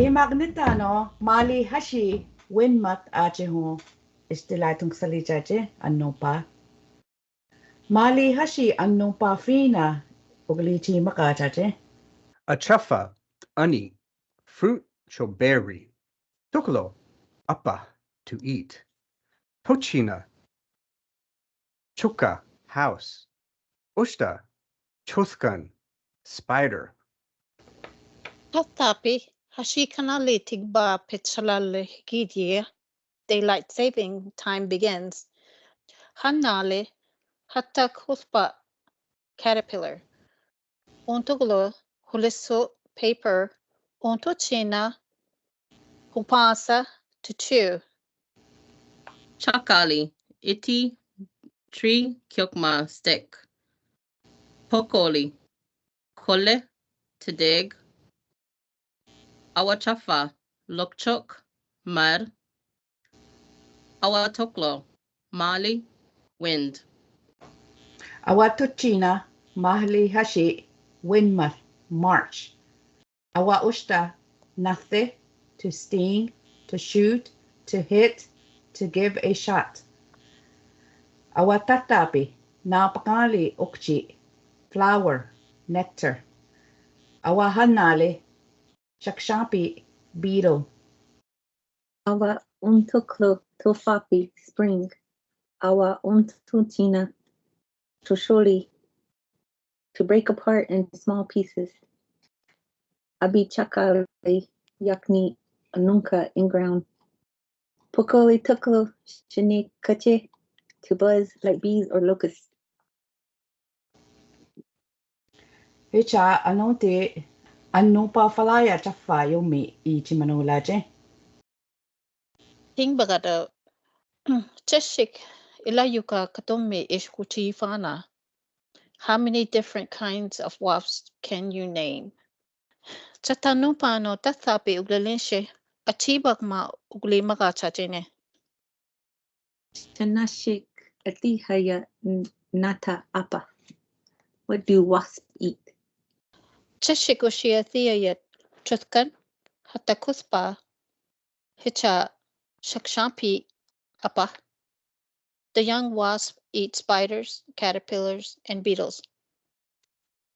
magnetano Mahli Hashi winmat aje ho istilatong salita je ano pa. Mahli Hashi ano pa fina ugliti makata je. Achafa, ani, fruit cho berry. Tuklo, apa, to eat. Tochina, chuka, house. Ushta, chothkan, spider. Tatapi, hashi kanali tigba pitchalale higidye. Daylight saving time begins. Hanale, hatta kuthba, caterpillar. Ontoglo, huliso, paper. Ontochina, hupasa, to chew. Chakali, iti, tree, kyokma, stick. Pokoli, kole, to dig. Awachafa, lukchuk, mud. Awatoklo, Mali, wind. Awatuchina Mahli Hashi winmat March. Awa ushta nathe to sting, to shoot, to hit, to give a shot. Awatatapi napakali ukchi flower, nectar. Awahanale shakshapi beetle. Awa untuklo tofapi spring. Awa untutina tosholi to break apart into small pieces. Abi chakali yakni anunka in ground. Pokoli tuklo shine kache to buzz like bees or locusts. Hicha anote anupa falaya chafa yomi ichimanolaje. Ting bagada, cheshik, ilayuka katome ishkuchi fana. How many different kinds of wasps can you name? Chatanupano tatapi uglalinshe, achibagma uglimaga chachine. Chanashik atihaya nata apa. What do wasps eat? Cheshikushia theayat, chutkan, hatakuspa, hicha, shakshampi, apa. The young wasp eat spiders, caterpillars, and beetles.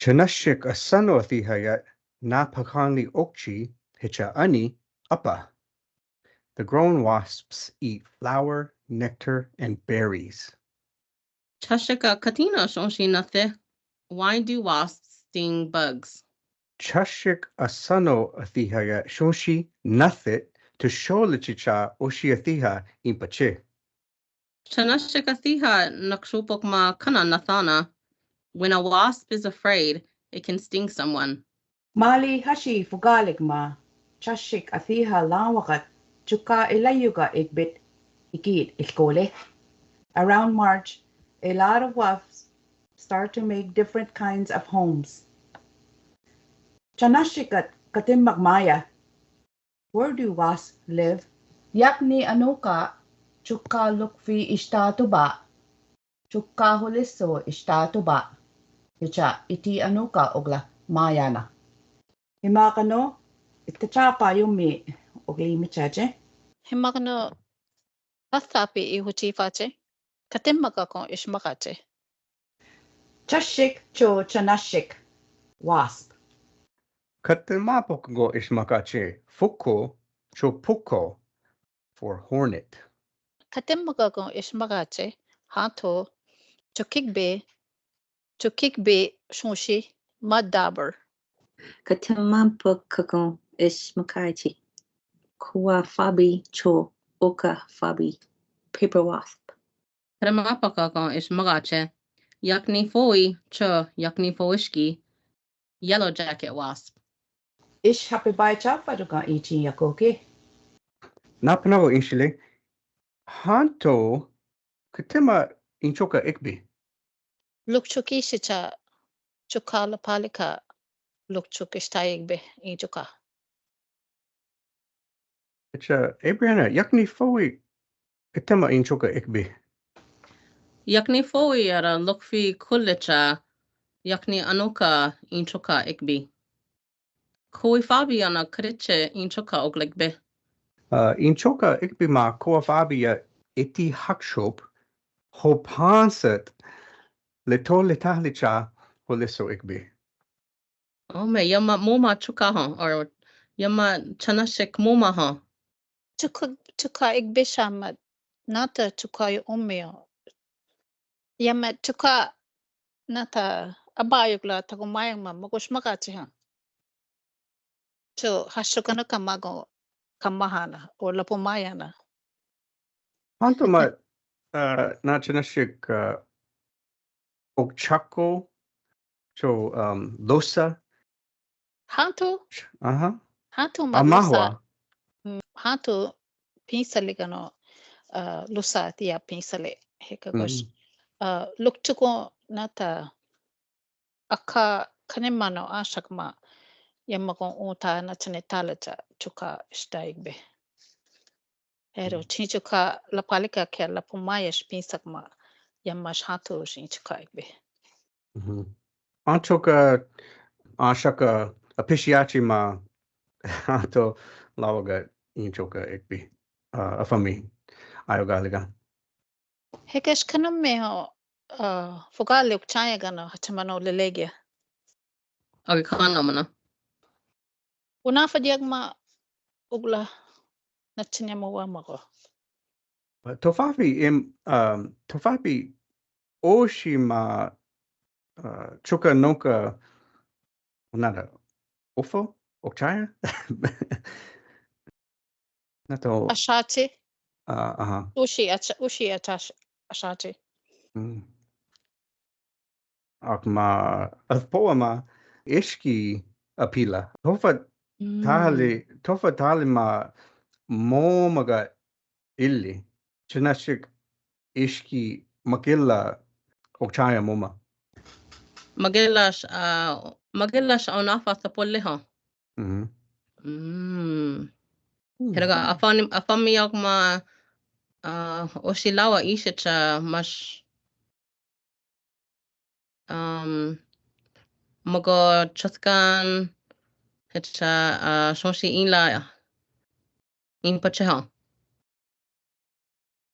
Chanashik asano athihayat na pakani okchi hicha ani apa. The grown wasps eat flower, nectar, and berries. Chashika katina shonshinathe. Why do wasps sting bugs? Chashik asano athihayat shonshi nathit to show lichicha oshi athiha impache. Chanashika thiha nakshupokma kana nathana. When a wasp is afraid, it can sting someone. Mahli Hashi fugaligma chashik athiha lawakat chuka ilayuga igbit ikit ilkole. Around March, a lot of wasps start to make different kinds of homes. Chanashikat katim magmaya. Where do wasps live? Yakni anuka chuka lukfi ishtatuba. Chuka huliso ishtatuba. Hicha iti anuka ogla mayana. Himakano itachapa yumi ogli michache. Himagno tatapi ihuchifache, katimagakon ishmakache. Chashik cho chanashik wasp. Katemapok go ishmakache fuko chopuko for hornet. Katimagakon ishmakache, hato, chukikbe shunshi, mud dauber. Katamampa kakon ish makachi. Kua fabi cho oka fabi. Paper wasp. Kremapakakon is magache. Yakni foi cho yakni foishki. Yellow jacket wasp. Ish happy by chafaduka ichi yakoke. Napanago inshile. Hanto katema inchoka ikbi. Lukchuki shicha, chukala palika, lukchukishtayigbe ijuka. It's Abriana yakni foi katema inchoka ikbi. Yakni foi ara lukfi kullicha. Yakni anuka inchoka ikbi. Koi fabi ana kritche in choka ook like be. In choka ik be ma koa fabia iti hakshop ho panset le to le tahlicha ho leso ik be. Oh me yama moma chuka ha or yama chanashik moma ha. Chuka ik bishamat nata chuka yo omeo. Yama chuka nata abayugla tagumayang ma magush makachi ha. So hashukana kamago kamahana or lapumayana. Hanto ma na chanashik okchako so losa Hantu hantu amahwa hantu pinsale gano lusa tia pinsale hekagosh lukchuko nata aka kanemano ashakma yamagon uta na chanetalacha chuka staigbe ero chinchuka la palika ke la pumaya pinsakma yamash hantu chinchuka igbe Anchoka ashaka apishiachi ma hanto lawaga inchoka ikbi afami ayogaliga. hekesh kanammeho fogale ukchaya gano hachamano lelegia Okay, kana mana. unafa diagma ugla nachanyamo wamago Tofafi oshima chuka noka nada ofo okchaya nato ashachi aha ushi ashachi akma poema ishki apila tofa tali ma momaga illi chinashik ishki makilla okchaya moma Magellash onafa sapolle ha. Heraga afami yakma oshilawa ishicha mash mago chaskan hecha shoshi inla in pacheha.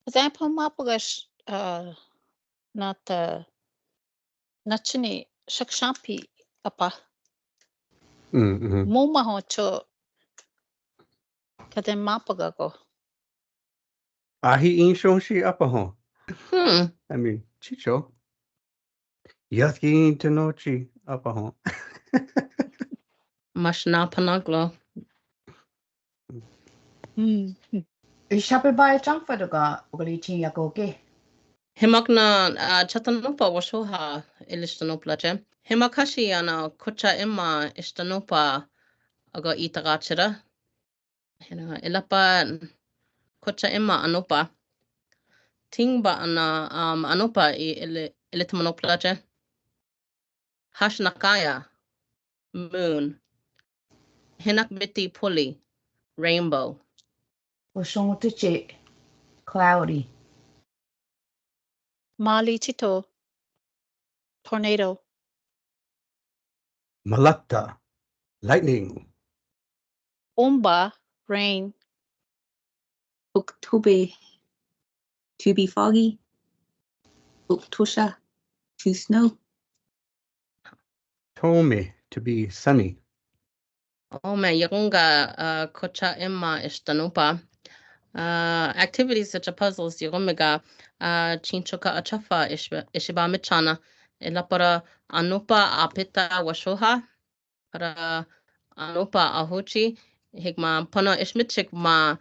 example mapugash nata nachini shakshampi apa muma hocho kadem mapagago ahi inshoshi apaho I mean chicho yatki tenochi apaho Mashna panaglo. Ishape bai changfadoga ugali yagoke. Himakna chatanupa washoha ilishtanuplache. Himakashi ana kucha ima ishtanupa aga itagachira. Ilapa kucha ima anupa. Tingba ana anupa ilitmanuplache. Hashnakaya moon. Hinakbiti puli rainbow. Oshontiche cloudy. Mahli chito tornado malakta lightning umba rain Uktube, to be foggy. Uktusha, to snow. tome to be sunny Oh man, yagunga kocha imma ishtanupa. Activities such as puzzles, yagumiga chinchoka achafa ishiba michana. Ilapara anupa apita washoha. Para anupa ahuchi. Higma pana ishmichik ma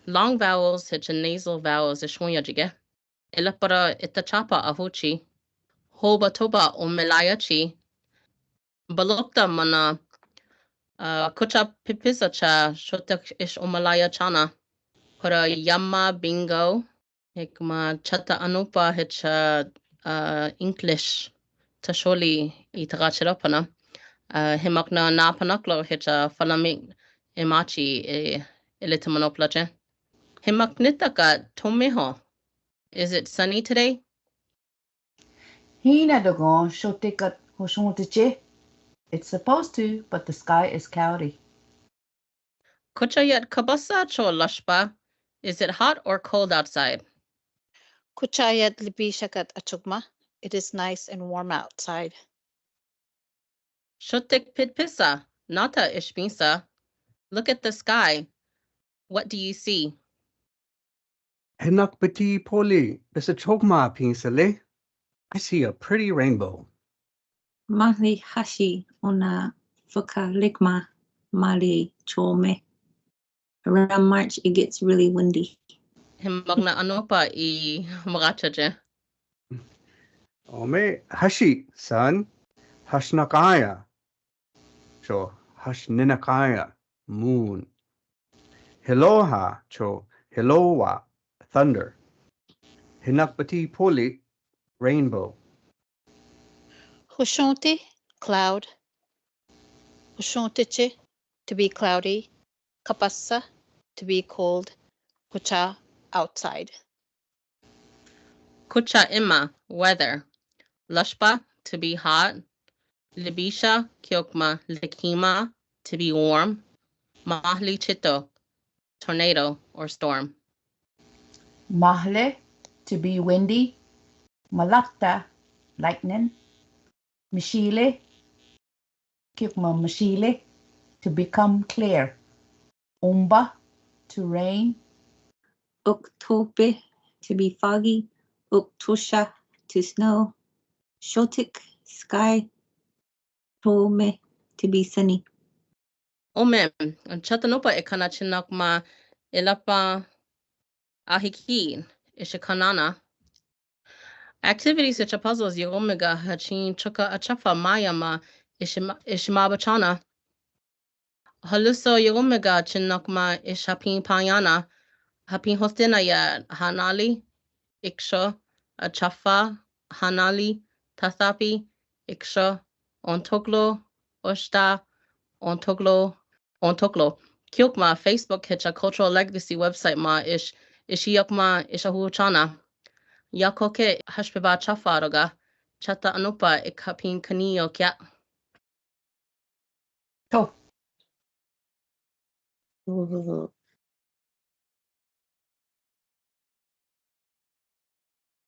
long vowels, such as nasal vowels, ishwunya jige. Ilapara itachapa ahuchi. Hoba toba umelayachi. Balokta mana kucha pipisacha shotak ish umalaya chana. Para yama bingo. Hikma chata anupa hicha English tasholi itagachirapana. Himakna napanaklo hicha falamik imachi ilitamanopalache. Himaknitaka tomeho. Is it sunny today? Hina dogon shotekat hoshontiche. It's supposed to, but the sky is cloudy. Kuchayat kabasa cho lashpa. Is it hot or cold outside? Kuchayat libishakat achugma. It is nice and warm outside. Shotik pitpisa. Nata ishmisa. Look at the sky. What do you see? Henak bati poli, besa chokma pinsale. I see a pretty rainbow. Mahli Hashi ona fukaligma mali chome. Around March, it gets really windy. Himagna anopa I magachaje. Ome hashi, son. Hashnakaya. Cho hashninakaya, moon. Hiloha, cho hilowa, thunder. Hinakbati poli, rainbow. Hushonti, cloud. Hushontiche, to be cloudy. Kapasa, to be cold. Kucha, outside. Kucha ima, weather. Lushpa, to be hot. Libisha, kyokma, likima, to be warm. Mahli chito, tornado or storm. Mahle, to be windy. Malakta, lightning. Mishile, kikma mishile, to become clear. Umba, to rain. Uktobe, to be foggy. Uktusha, to snow. Shotik, sky. Tome, to be sunny. Omem, chatanopa ekana chinakma ilapa ahikin, ishikanana. Activities such as puzzles yomega hachin chuka achafa mayama ishimabachana. Haluso yomega chinakma ishapin payana. Hapin hostina ya hanali, iksha, achafa, hanali, tathapi, iksha, ontoklo, oshta, ontoklo. Kyokma Facebook hitcha cultural legacy website ma ishiyokma ishahuchana. Yakoke hashpiba chafaroga. Chata anupa ikapin kaniyo kya. To,